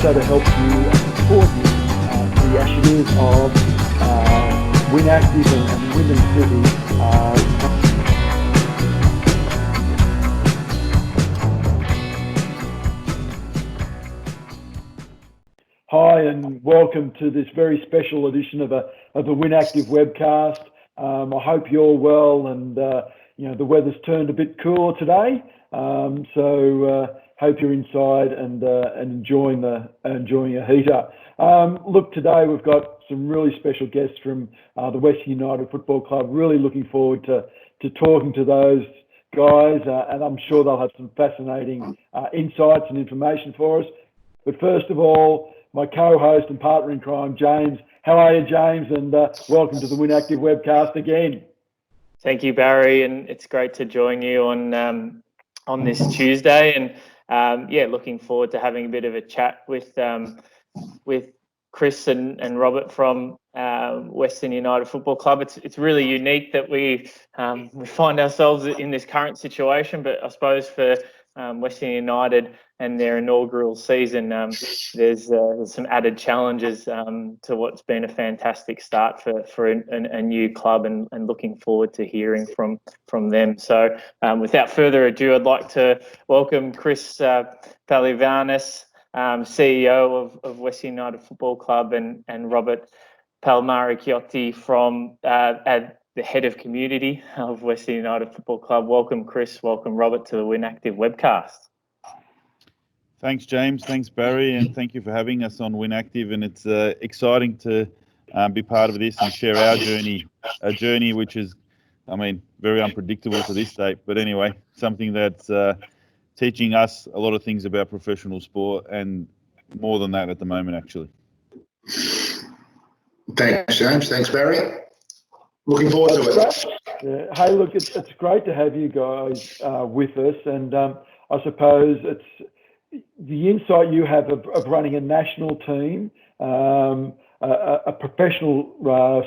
also to help you and support you the initiatives of WynActive and Wyndham City. Hi, and welcome to this very special edition of the WynActive webcast. I hope you're well, and the weather's turned a bit cooler today, so hope you're inside and enjoying a heater. Look, today we've got some really special guests from the Western United Football Club. Really looking forward to talking to those guys, and I'm sure they'll have some fascinating insights and information for us. But first of all, my co-host and partner in crime, James. How are you, James? And welcome to the WynActive webcast again. Thank you, Barry, and it's great to join you on this Tuesday. And looking forward to having a bit of a chat with Chris and Robert from Western United Football Club. It's really unique that we find ourselves in this current situation, but I suppose for Western United and their inaugural season, there's some added challenges to what's been a fantastic start for a new club, and looking forward to hearing from them. So without further ado, I'd like to welcome Chris Pehlivanis, CEO of Western United Football Club, and Robert Palmaricciotti from the head of community of Western United Football Club. Welcome, Chris. Welcome, Robert, to the WynActive webcast. Thanks, James. Thanks, Barry, and thank you for having us on WynActive. And it's exciting to be part of this and share our journey, a journey which is, very unpredictable to this date. But anyway, something that's teaching us a lot of things about professional sport, and more than that at the moment, actually. Thanks, James. Thanks, Barry. Looking forward to it. Yeah. Hey, look, it's great to have you guys with us, and I suppose it's the insight you have of running a national team, a professional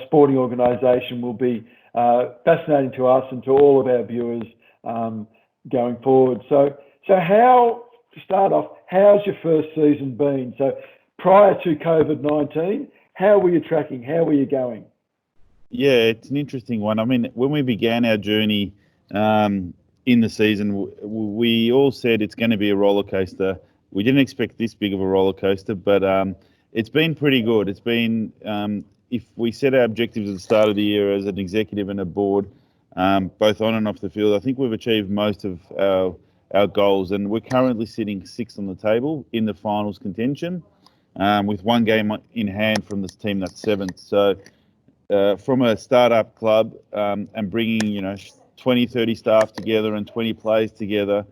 sporting organisation, will be fascinating to us and to all of our viewers going forward. So how, to start off, how's your first season been? So prior to COVID-19, how were you tracking? How were you going? Yeah, it's an interesting one. When we began our journey in the season, we all said it's going to be a roller coaster. We didn't expect this big of a roller coaster, but it's been pretty good. It's been, if we set our objectives at the start of the year as an executive and a board, both on and off the field, I think we've achieved most of our goals, and we're currently sitting sixth on the table in the finals contention, with one game in hand from this team that's seventh. So from a startup club and bringing 20, 30 staff together and 20 players together,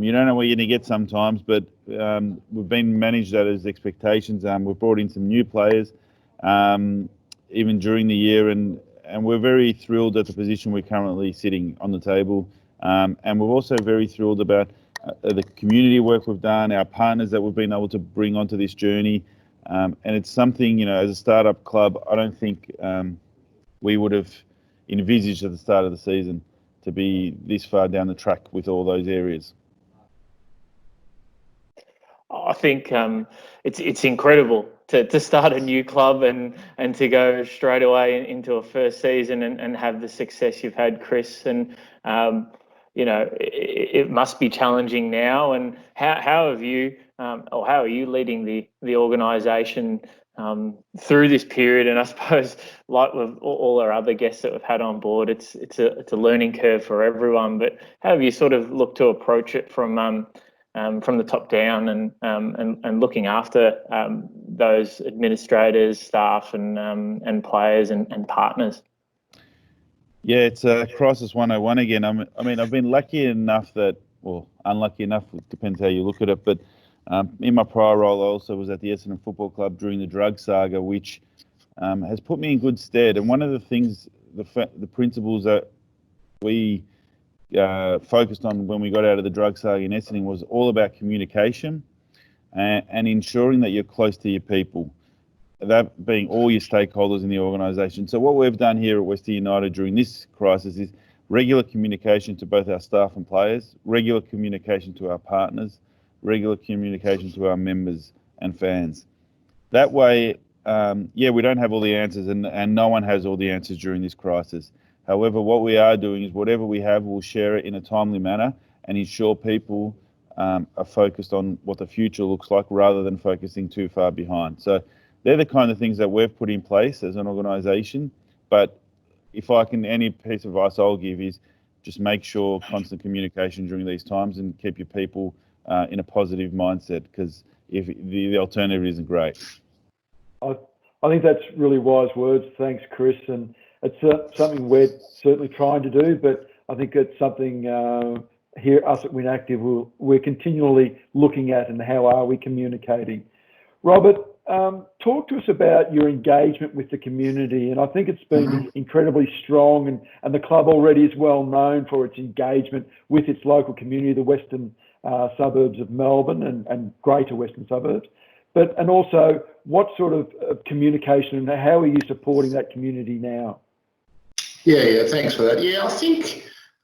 you don't know what you're going to get sometimes, but we've been managed that as expectations. We've brought in some new players even during the year, and we're very thrilled at the position we're currently sitting on the table. And we're also very thrilled about the community work we've done, our partners that we've been able to bring onto this journey. And it's something, as a startup club, I don't think we would have envisaged at the start of the season to be this far down the track with all those areas. I think it's incredible to start a new club and to go straight away into a first season and have the success you've had, Chris. And it must be challenging now. And how have you, or how are you leading the organisation through this period? And I suppose, like with all our other guests that we've had on board, it's a learning curve for everyone. But how have you sort of looked to approach it from the top down and looking after those administrators, staff, and players and partners? Yeah, it's crisis 101 again. I've been lucky enough unlucky enough, it depends how you look at it, but in my prior role, I also was at the Essendon Football Club during the drug saga, which has put me in good stead. And one of the things, the principles that we focused on when we got out of the drug saga in Essendon was all about communication and ensuring that you're close to your people, that being all your stakeholders in the organisation. So what we've done here at Western United during this crisis is regular communication to both our staff and players, regular communication to our partners, regular communication to our members, and fans. That way, we don't have all the answers, and no one has all the answers during this crisis. However, what we are doing is whatever we have, we'll share it in a timely manner and ensure people are focused on what the future looks like rather than focusing too far behind. So they're the kind of things that we've put in place as an organisation. But if I can, any piece of advice I'll give is just make sure constant communication during these times and keep your people in a positive mindset, because if the alternative isn't great. I think that's really wise words. Thanks, Chris. And it's something we're certainly trying to do, but I think it's something here, us at WynActive, we're continually looking at, and how are we communicating. Robert, talk to us about your engagement with the community, and I think it's been incredibly strong, and the club already is well known for its engagement with its local community, the western suburbs of Melbourne and greater western suburbs. And also, what sort of communication and how are you supporting that community now? Yeah, thanks for that. Yeah,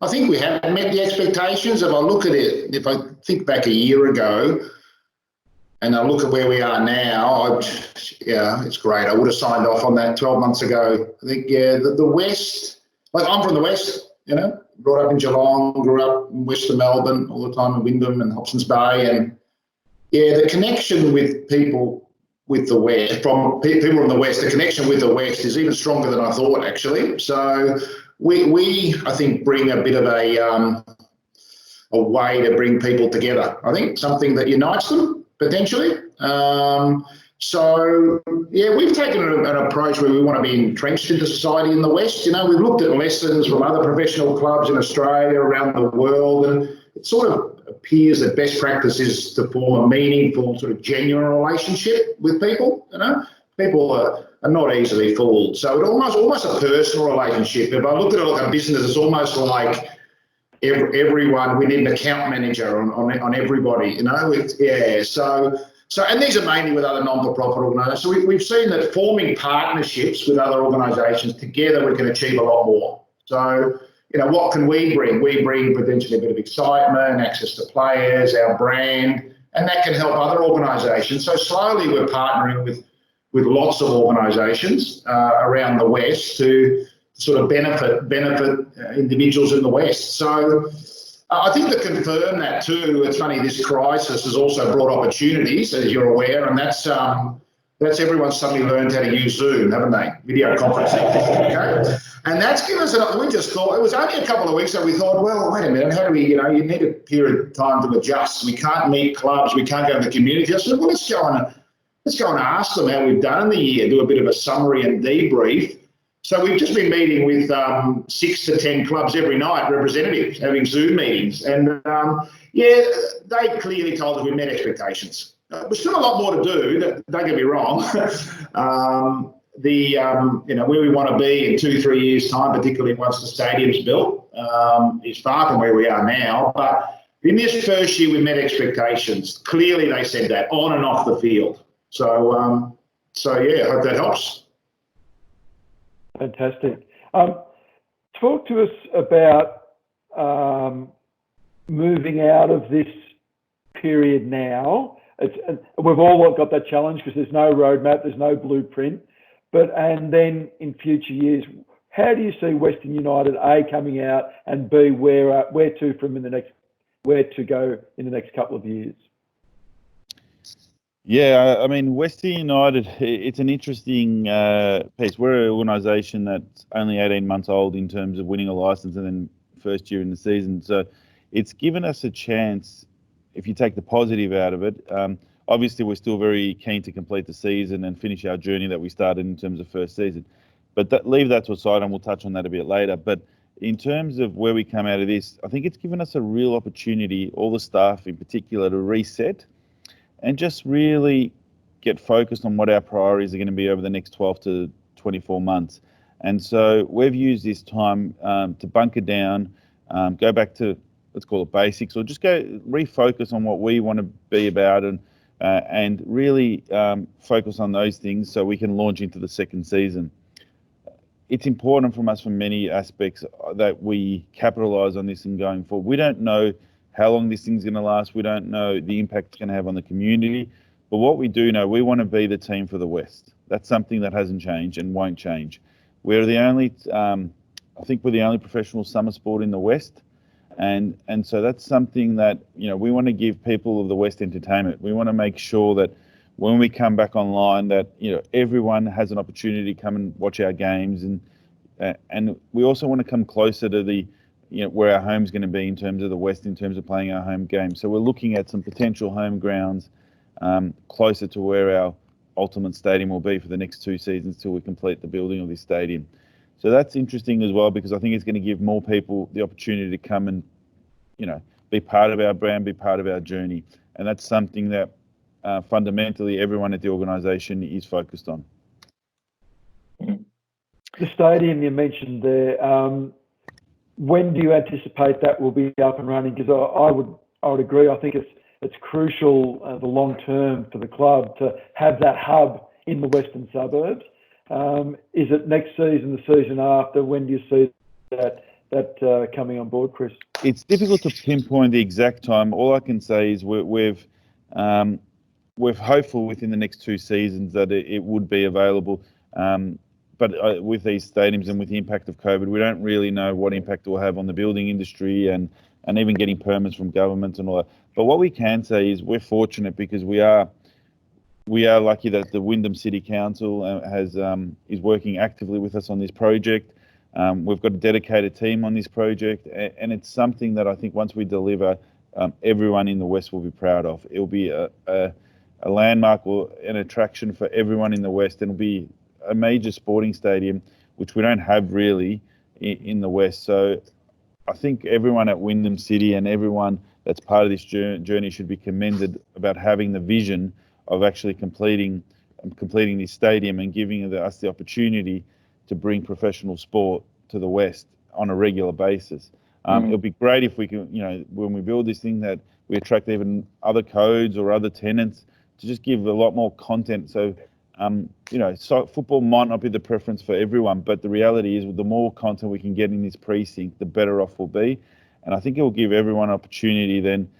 I think we have met the expectations. If I look at it, if I think back a year ago, and I look at where we are now, it's great. I would have signed off on that 12 months ago. I think, the West, like I'm from the West, brought up in Geelong, grew up in western Melbourne, all the time in Wyndham and Hobson's Bay. And the connection with people with the West, from people from the West, the connection with the West is even stronger than I thought, actually. So we I think, bring a bit of a way to bring people together. I think something that unites them, potentially. We've taken an approach where we want to be entrenched into society in the West. We've looked at lessons from other professional clubs in Australia, around the world, and it sort of appears that best practice is to form a meaningful, sort of genuine relationship with people. People are not easily fooled. So it almost a personal relationship. If I look at it like a business, it's almost like everyone, we need an account manager on everybody, So, and these are mainly with other non-for-profit organisations. So we've seen that forming partnerships with other organisations, together we can achieve a lot more. So, what can we bring? We bring potentially a bit of excitement, access to players, our brand, and that can help other organisations. So slowly we're partnering with lots of organisations around the West to sort of benefit individuals in the West. So I think to confirm that too, it's funny, this crisis has also brought opportunities, as you're aware, and that's everyone's suddenly learned how to use Zoom, haven't they? Video conferencing, okay? And that's given us we just thought, it was only a couple of weeks ago, we thought, well, wait a minute, how do we, you need a period of time to adjust. We can't meet clubs, we can't go to the community. I said, well, let's go and ask them how we've done in the year, do a bit of a summary and debrief. So we've just been meeting with 6 to 10 clubs every night, representatives, having Zoom meetings. And they clearly told us we met expectations. There's still a lot more to do, don't get me wrong. Where we want to be in 2-3 years' time, particularly once the stadium's built, is far from where we are now. But in this first year, we met expectations. Clearly, they said that on and off the field. So I hope that helps. Fantastic. Talk to us about moving out of this period now. We've all got that challenge because there's no roadmap, there's no blueprint. And then in future years, how do you see Western United A coming out, and B where to go in the next couple of years? Yeah, I mean, Western United, it's an interesting piece. We're an organisation that's only 18 months old in terms of winning a licence and then first year in the season. So it's given us a chance, if you take the positive out of it. Obviously, we're still very keen to complete the season and finish our journey that we started in terms of first season. But leave that to a side, and we'll touch on that a bit later. But in terms of where we come out of this, I think it's given us a real opportunity, all the staff in particular, to reset and just really get focused on what our priorities are going to be over the next 12 to 24 months. And so we've used this time to bunker down, go back to, let's call it basics, or just go refocus on what we want to be about, and really focus on those things so we can launch into the second season. It's important from us from many aspects that we capitalise on this and going forward. We don't know how long this thing's going to last. We don't know the impact it's going to have on the community. But what we do know, we want to be the team for the West. That's something that hasn't changed and won't change. We're the only, I think we're the only professional summer sport in the West. And so that's something that, we want to give people of the West entertainment. We want to make sure that when we come back online that, everyone has an opportunity to come and watch our games. And we also want to come closer to the, where our home's going to be in terms of the West, in terms of playing our home games. So we're looking at some potential home grounds closer to where our ultimate stadium will be for the next 2 seasons till we complete the building of this stadium. So that's interesting as well, because I think it's going to give more people the opportunity to come and, be part of our brand, be part of our journey. And that's something that fundamentally everyone at the organisation is focused on. The stadium you mentioned there, when do you anticipate that will be up and running? Because I would agree. I think it's crucial the long term for the club to have that hub in the western suburbs. Is it next season, the season after? When do you see that coming on board, Chris? It's difficult to pinpoint the exact time. All I can say is we're hopeful within the next 2 seasons that it would be available. But with these stadiums and with the impact of COVID, we don't really know what impact it will have on the building industry and even getting permits from governments and all that. But what we can say is we're fortunate because we are lucky that the Wyndham City Council is working actively with us on this project. We've got a dedicated team on this project, and it's something that I think once we deliver, everyone in the West will be proud of. It'll be a landmark or an attraction for everyone in the West, and it'll be a major sporting stadium, which we don't have really in the West. So I think everyone at Wyndham City and everyone that's part of this journey should be commended about having the vision of actually completing this stadium and giving us the opportunity to bring professional sport to the West on a regular basis. It'll be great if we can, when we build this thing, that we attract even other codes or other tenants to just give a lot more content. So, so football might not be the preference for everyone, but the reality is the more content we can get in this precinct, the better off we'll be. And I think it will give everyone an opportunity then,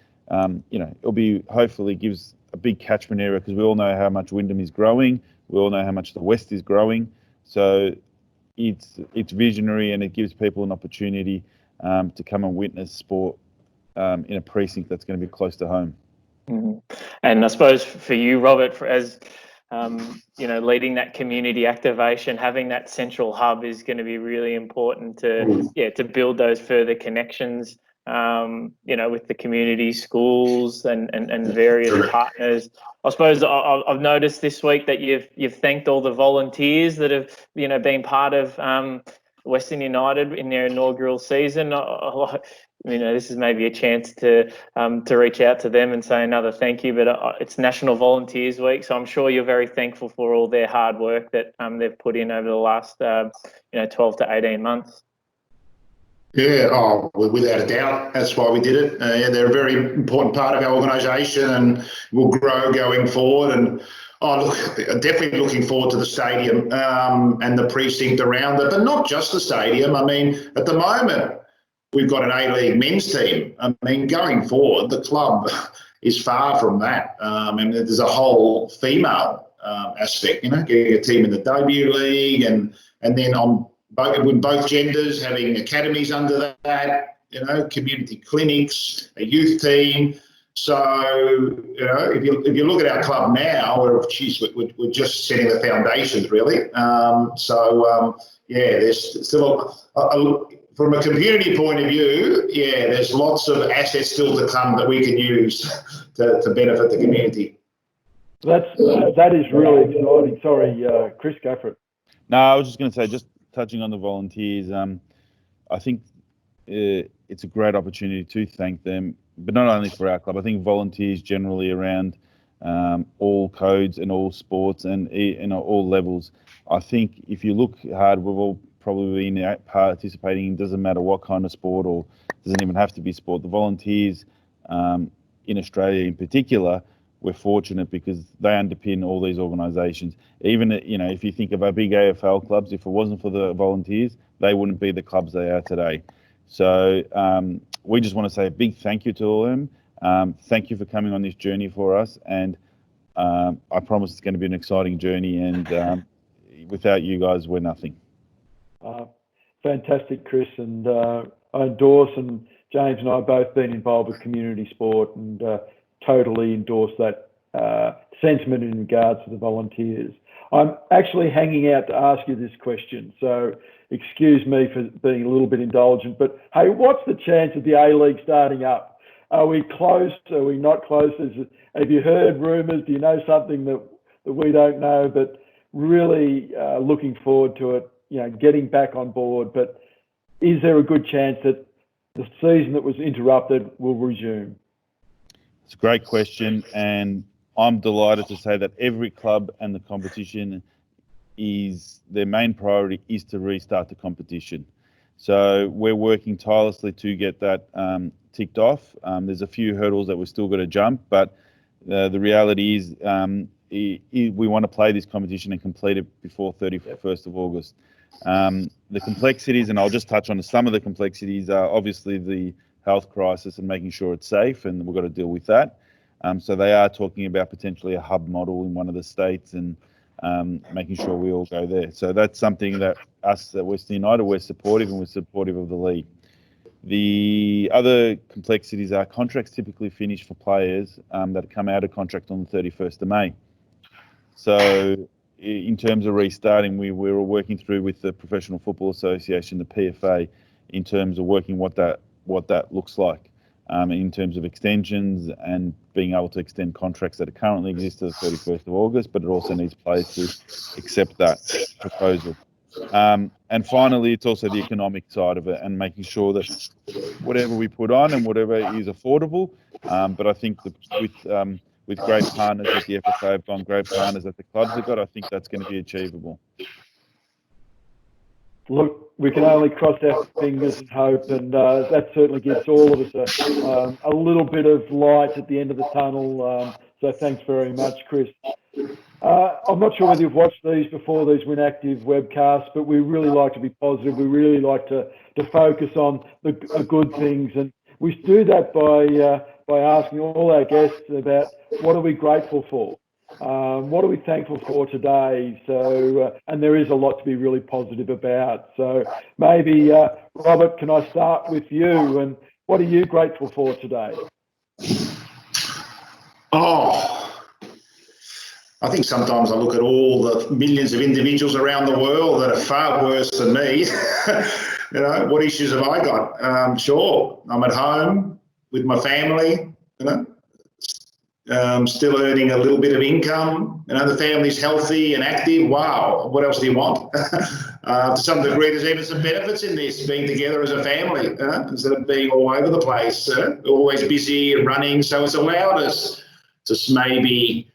it'll be, hopefully gives a big catchment area, because we all know how much Wyndham is growing. We all know how much the West is growing. So it's visionary, and it gives people an opportunity to come and witness sport in a precinct that's going to be close to home. Mm-hmm. And I suppose for you, Robert, as leading that community activation, having that central hub is going to be really important to build those further connections, with the community, schools, and various partners. I suppose I've noticed this week that you've thanked all the volunteers that have been part of Western United in their inaugural season. This is maybe a chance to reach out to them and say another thank you. But it's National Volunteers Week, so I'm sure you're very thankful for all their hard work that they've put in over the last 12 to 18 months. Yeah, without a doubt, that's why we did it. They're a very important part of our organisation, and will grow going forward. And definitely looking forward to the stadium and the precinct around it, but not just the stadium. I mean, at the moment, we've got an A-League men's team. I mean, going forward, the club is far from that. And there's a whole female aspect, getting a team in the W League, and then with both genders, having academies under that, community clinics, a youth team. So, if you look at our club now, we're just setting the foundations, really. There's still from a community point of view, there's lots of assets still to come that we can use to benefit the community. That is really exciting. Sorry, Chris, go for it. No, I was just going to say, just touching on the volunteers, I think it's a great opportunity to thank them, but not only for our club. I think volunteers generally around all codes and all sports and all levels. I think if you look hard, we've all probably been participating in, doesn't matter what kind of sport, or doesn't even have to be sport. The volunteers in Australia in particular, we're fortunate because they underpin all these organisations. Even, if you think of our big AFL clubs, if it wasn't for the volunteers, they wouldn't be the clubs they are today. So we just want to say a big thank you to all of them. Thank you for coming on this journey for us. And I promise it's going to be an exciting journey, and without you guys, we're nothing. Fantastic, Chris, and I endorse, and James and I have both been involved with community sport and totally endorse that sentiment in regards to the volunteers. I'm actually hanging out to ask you this question, so excuse me for being a little bit indulgent, but hey, what's the chance of the A-League starting up? Are we close? Are we not close? Have you heard rumours? Do you know something that we don't know? But really looking forward to it, getting back on board. But is there a good chance that the season that was interrupted will resume? It's a great question, and I'm delighted to say that every club and the competition their main priority is to restart the competition. So we're working tirelessly to get that ticked off. There's a few hurdles that we're still got to jump, but the reality is we want to play this competition and complete it before 31st of August. The complexities, and I'll just touch on some of the complexities, are obviously the health crisis and making sure it's safe, and we've got to deal with that. So they are talking about potentially a hub model in one of the states and making sure we all go there. So that's something that us at Western United, we're supportive, and we're supportive of the league. The other complexities are contracts typically finish for players that come out of contract on the 31st of May. So in terms of restarting, we were working through with the Professional Football Association, the PFA, in terms of working what that looks like in terms of extensions and being able to extend contracts that currently exist to the 31st of August, but it also needs players to accept that proposal. And finally, it's also the economic side of it and making sure that whatever we put on and whatever is affordable. But I think with great partners that the FFA have gone, great partners that the clubs have got, I think that's going to be achievable. Look, we can only cross our fingers and hope, and that certainly gives all of us a little bit of light at the end of the tunnel. So thanks very much, Chris. I'm not sure whether you've watched these before, these WynActive webcasts, but we really like to be positive. We really like to focus on the good things, and we do that by asking all our guests about what are we grateful for. What are we thankful for today? So, and there is a lot to be really positive about. So maybe, Robert, can I start with you? And what are you grateful for today? I think sometimes I look at all the millions of individuals around the world that are far worse than me. What issues have I got? Sure, I'm at home with my family, still earning a little bit of income. The family's healthy and active. Wow, what else do you want? To some degree, there's even some benefits in this, being together as a family, instead of being all over the place, always busy and running. So it's allowed us to maybe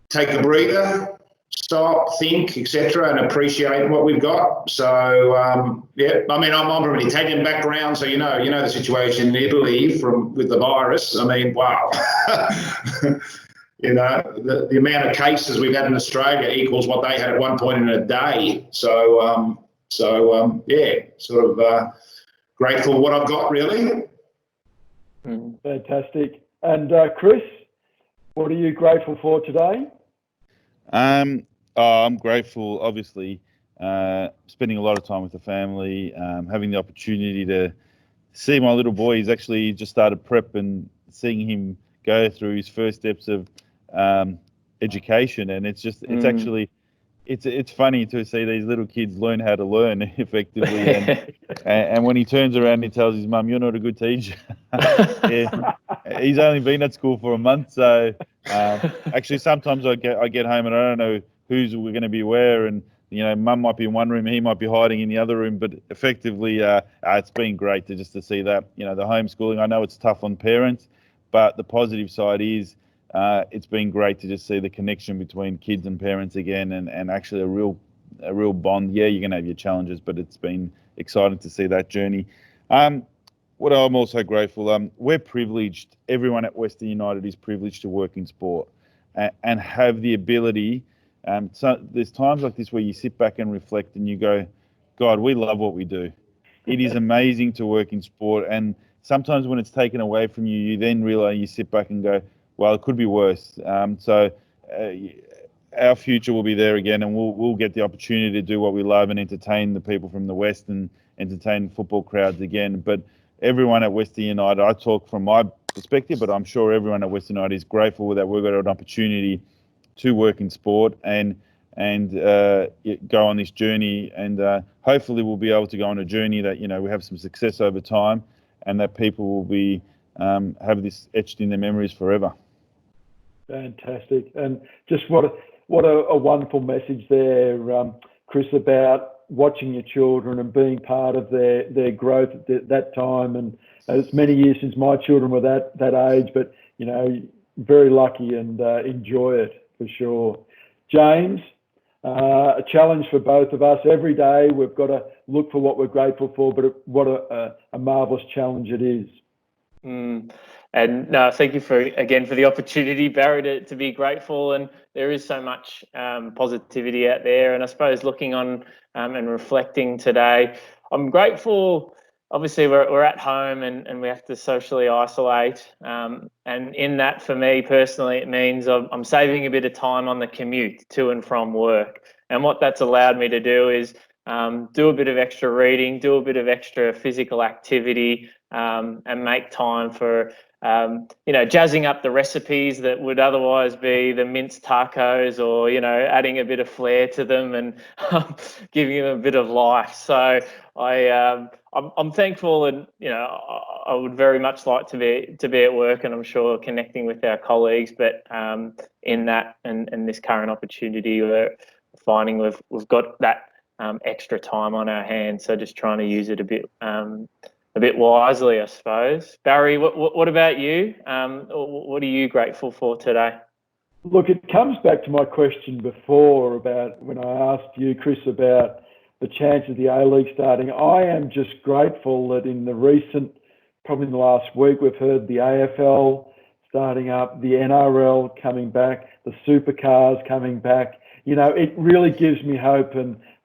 take a breather, stop, think, etc., and appreciate what we've got. So, I'm from an Italian background, so you know the situation in Italy with the virus. Wow. The amount of cases we've had in Australia equals what they had at one point in a day. So, grateful for what I've got, really. Fantastic. And Chris, what are you grateful for today? I'm grateful, obviously, spending a lot of time with the family, having the opportunity to see my little boy. He's actually just started prep, and seeing him go through his first steps of education. And it's funny to see these little kids learn how to learn effectively. And when he turns around and he tells his mum, "You're not a good teacher." He's only been at school for a month. So actually sometimes I get home and I don't know who's we're going to be where. And, mum might be in one room, he might be hiding in the other room. But effectively, it's been great to see that, the homeschooling. I know it's tough on parents, but the positive side is it's been great to just see the connection between kids and parents again, and actually a real bond. Yeah, you're going to have your challenges, but it's been exciting to see that journey. What I'm also grateful, we're privileged. Everyone at Western United is privileged to work in sport and have the ability. So there's times like this where you sit back and reflect and you go, God, we love what we do. It is amazing to work in sport. And sometimes when it's taken away from you, you then realize, you sit back and go, well, it could be worse. So our future will be there again, and we'll get the opportunity to do what we love and entertain the people from the West and entertain football crowds again. But everyone at Western United, I talk from my perspective, but I'm sure everyone at Western United is grateful that we've got an opportunity to work in sport and go on this journey, and hopefully we'll be able to go on a journey that we have some success over time, and that people will be have this etched in their memories forever. Fantastic, and just what a wonderful message there, Chris, about watching your children and being part of their growth at that time. And it's many years since my children were that age, but very lucky and enjoy it for sure. James, a challenge for both of us. Every day we've got to look for what we're grateful for, but what a marvellous challenge it is. And no, thank you again for the opportunity, Barry, to be grateful. And there is so much positivity out there. And I suppose looking on and reflecting today, I'm grateful. Obviously, we're at home and we have to socially isolate. And in that, for me personally, it means I'm saving a bit of time on the commute to and from work. And what that's allowed me to do is do a bit of extra reading, do a bit of extra physical activity, and make time for jazzing up the recipes that would otherwise be the minced tacos, or adding a bit of flair to them and giving them a bit of life. So I'm thankful, and I would very much like to be at work, and I'm sure connecting with our colleagues. But in that and this current opportunity, we're finding we've got that extra time on our hands. So just trying to use it a bit wisely, I suppose. Barry, what about you? What are you grateful for today? Look, it comes back to my question before about when I asked you, Chris, about the chance of the A-League starting. I am just grateful that in the probably in the last week, we've heard the AFL starting up, the NRL coming back, the supercars coming back. It really gives me hope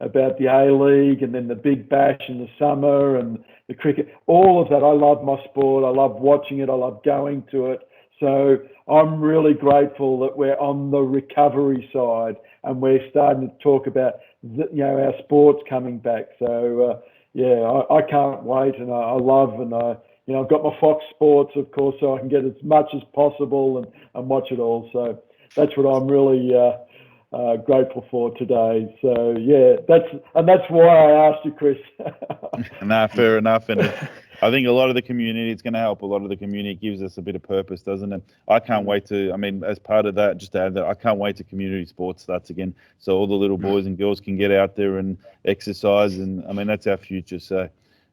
about the A-League, and then the Big Bash in the summer, and the cricket, all of that. I love my sport. I love watching it. I love going to it. So I'm really grateful that we're on the recovery side and we're starting to talk about our sports coming back. So I can't wait, and I love, and I've got my Fox Sports, of course, so I can get as much as possible and watch it all. So that's what I'm really grateful for today. So that's why I asked you, Chris. No, fair enough. And I think a lot of the community, it's going to help a lot of the community. It gives us a bit of purpose, doesn't it? I can't wait to, as part of that, just to add that, I can't wait to community sports starts again. So all the little boys and girls can get out there and exercise. And that's our future. So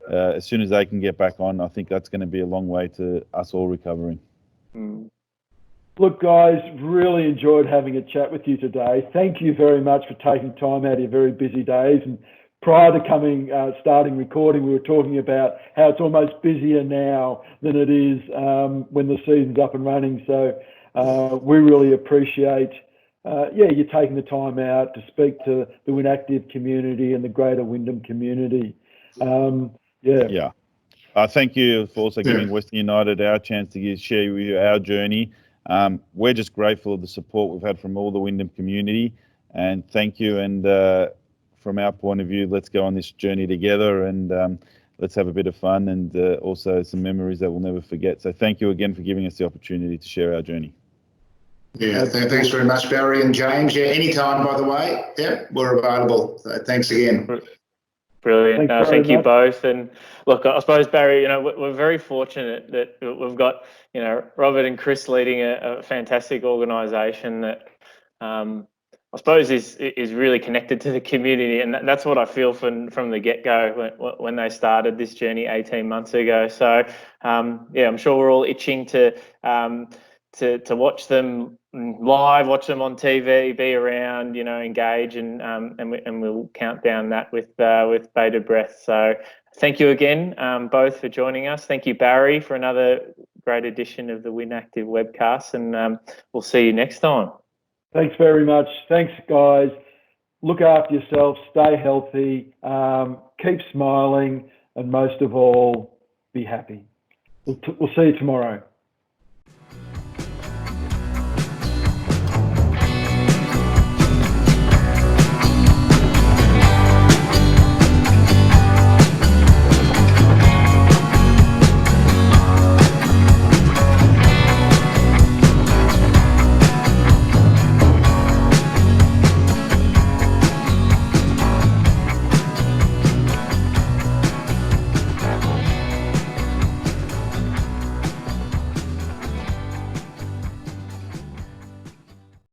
as soon as they can get back on, I think that's going to be a long way to us all recovering. Look, guys, really enjoyed having a chat with you today. Thank you very much for taking time out of your very busy days. And prior to starting recording, we were talking about how it's almost busier now than it is when the season's up and running. So we really appreciate you taking the time out to speak to the WynActive community and the greater Wyndham community. Thank you for also giving Western United our chance to share with you our journey. We're just grateful of the support we've had from all the Wyndham community, and thank you. And from our point of view, let's go on this journey together, and let's have a bit of fun, and also some memories that we'll never forget. So thank you again for giving us the opportunity to share our journey. Yeah, thanks very much, Barry and James. Yeah, anytime, by the way. Yeah, we're available. So thanks again. Brilliant. Thank you both. And look, I suppose, Barry, we're very fortunate that we've got, Robert and Chris leading a fantastic organisation that I suppose is really connected to the community. And that's what I feel from the get-go when they started this journey 18 months ago. So, I'm sure we're all itching to watch them live, watch them on TV, be around, engage, and we'll count down that with bated breath. So thank you again, both, for joining us. Thank you, Barry, for another great edition of the WynActive webcast, and we'll see you next time. Thanks very much. Thanks, guys. Look after yourself, stay healthy, keep smiling, and most of all, be happy. We'll see you tomorrow.